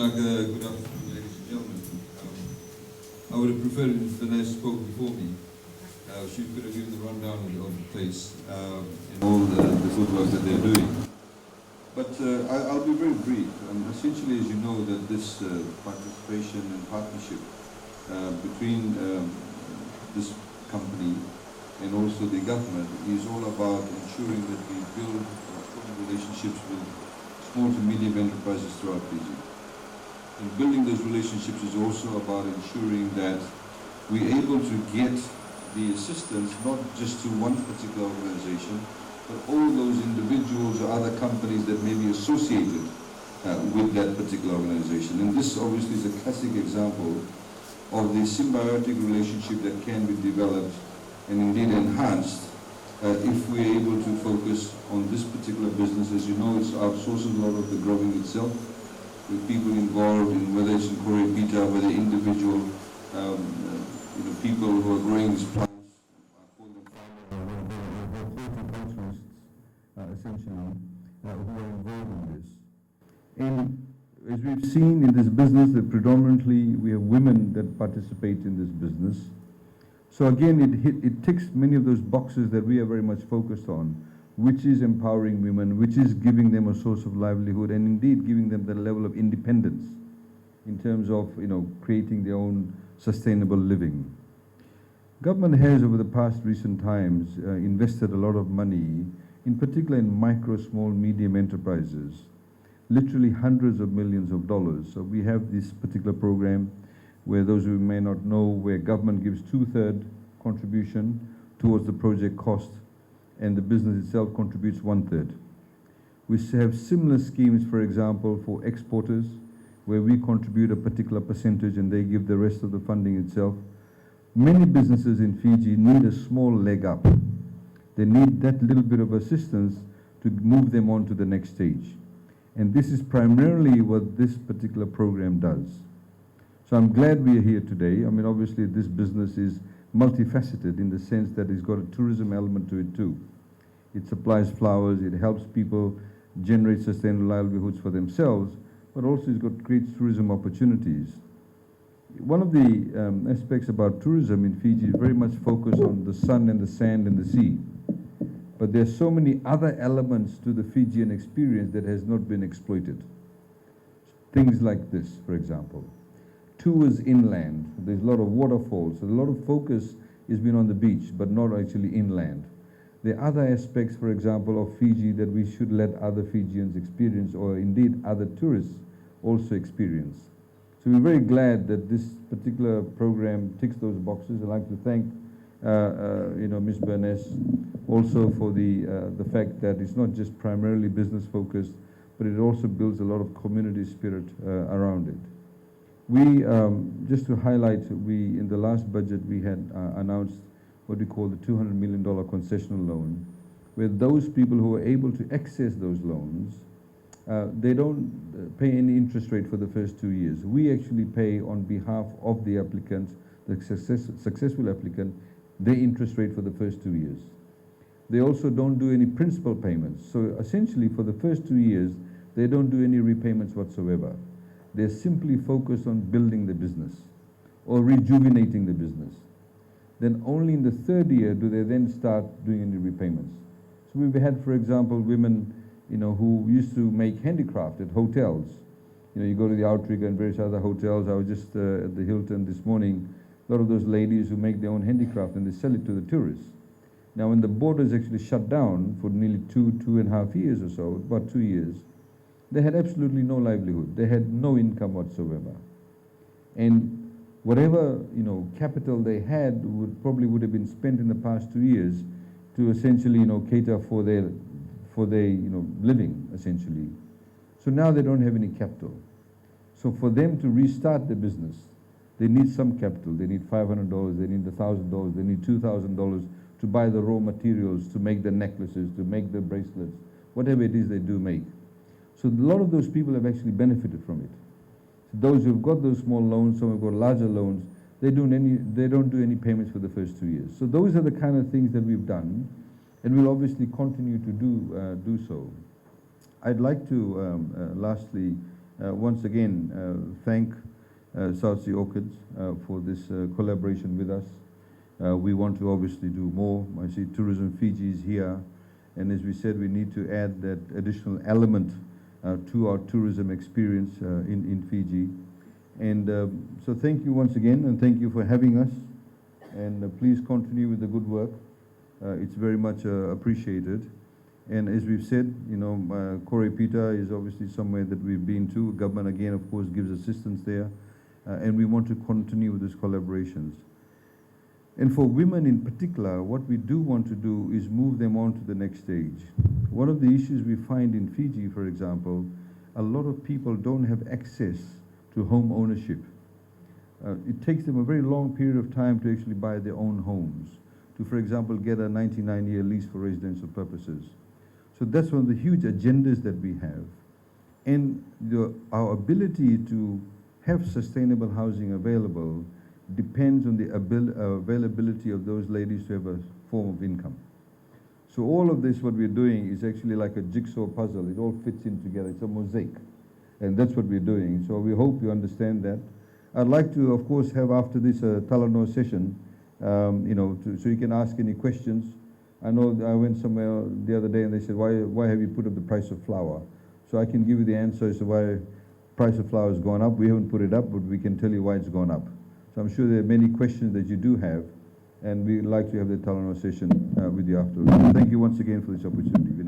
Good afternoon, ladies and gentlemen. I would have preferred if Vanessa spoke before me. She could have given the rundown of the place and all the good work that they're doing. But I'll be very brief. Essentially, as you know, that this participation and partnership between this company and also the government is all about ensuring that we build strong relationships with small to medium enterprises throughout Fiji. And building those relationships is also about ensuring that we're able to get the assistance not just to one particular organization, but all those individuals or other companies that may be associated with that particular organization. And this obviously is a classic example of the symbiotic relationship that can be developed and indeed enhanced if we're able to focus on this particular business. As you know, it's outsources a lot of the growing itself, with people involved in whether it's in Korea Pita, whether individual people who are growing these plants, call them farmers, essentially, who are involved in this. And as we've seen in this business, that predominantly we have women that participate in this business. So again, it ticks many of those boxes that we are very much focused on, which is empowering women, which is giving them a source of livelihood, and indeed giving them the level of independence in terms of creating their own sustainable living. Government has, over the past recent times, invested a lot of money, in particular in micro, small, medium enterprises, literally hundreds of millions of dollars. So we have this particular program where those who may not know, where government gives 2/3 contribution towards the project cost, and the business itself contributes 1/3. We have similar schemes, for example, for exporters, where we contribute a particular percentage and they give the rest of the funding itself. Many businesses in Fiji need a small leg up. They need that little bit of assistance to move them on to the next stage. And this is primarily what this particular program does. So I'm glad we are here today. I mean, obviously this business is multifaceted in the sense that it's got a tourism element to it too. It supplies flowers, it helps people generate sustainable livelihoods for themselves, but also creates tourism opportunities. One of the aspects about tourism in Fiji is very much focused on the sun and the sand and the sea. But there's so many other elements to the Fijian experience that has not been exploited. Things like this, for example. Tours inland, there's a lot of waterfalls, so a lot of focus has been on the beach, but not actually inland. There are other aspects, for example, of Fiji that we should let other Fijians experience, or indeed other tourists also experience. So we're very glad that this particular program ticks those boxes. I'd like to thank Ms. Bernes also for the fact that it's not just primarily business focused, but it also builds a lot of community spirit around it. We, just to highlight, in the last budget we had announced what we call the $200 million concessional loan, where those people who are able to access those loans, they don't pay any interest rate for the first 2 years. We actually pay on behalf of the applicant, the successful applicant, their interest rate for the first 2 years. They also don't do any principal payments. So essentially for the first 2 years, they don't do any repayments whatsoever. They're simply focused on building the business or rejuvenating the business. Then only in the 3rd year do they then start doing any repayments. So we've had, for example, women who used to make handicraft at hotels. You go to the Outrigger and various other hotels. I was just at the Hilton this morning. A lot of those ladies who make their own handicraft and they sell it to the tourists. Now when the borders actually shut down for nearly 2.5 years or so, about 2 years, they had absolutely no livelihood. They had no income whatsoever. And whatever capital they had probably would have been spent in the past 2 years to essentially cater for their living essentially. So now they don't have any capital. So for them to restart the business, they need some capital. They need $500, they need $1,000, they need $2,000 to buy the raw materials, to make the necklaces, to make the bracelets, whatever it is they do make. So a lot of those people have actually benefited from it. So those who've got those small loans, some have got larger loans, they don't do any payments for the first 2 years. So those are the kind of things that we've done, and we'll obviously continue to do so. I'd like to lastly once again thank South Sea Orchids for this collaboration with us. We want to obviously do more. I see Tourism Fiji is here, and as we said, we need to add that additional element to our tourism experience in Fiji. And so thank you once again, and thank you for having us, and please continue with the good work. It's very much appreciated. And as we've said, you know, Kore Pita is obviously somewhere that we've been to. Government again, of course, gives assistance there, and we want to continue with these collaborations. And for women in particular, what we do want to do is move them on to the next stage. One of the issues we find in Fiji, for example, a lot of people don't have access to home ownership. It takes them a very long period of time to actually buy their own homes, to, for example, get a 99-year lease for residential purposes. So that's one of the huge agendas that we have. And our ability to have sustainable housing available depends on the availability of those ladies to have a form of income. So all of this, what we're doing, is actually like a jigsaw puzzle. It all fits in together. It's a mosaic. And that's what we're doing. So we hope you understand that. I'd like to, of course, have after this a Talanoa session, you know, so you can ask any questions. I know I went somewhere the other day and they said, why have you put up the price of flour? So I can give you the answer as to why price of flour has gone up. We haven't put it up, but we can tell you why it's gone up. So I'm sure there are many questions that you do have, and we'd like to have the Talanoa session with you afterwards. Thank you once again for this opportunity.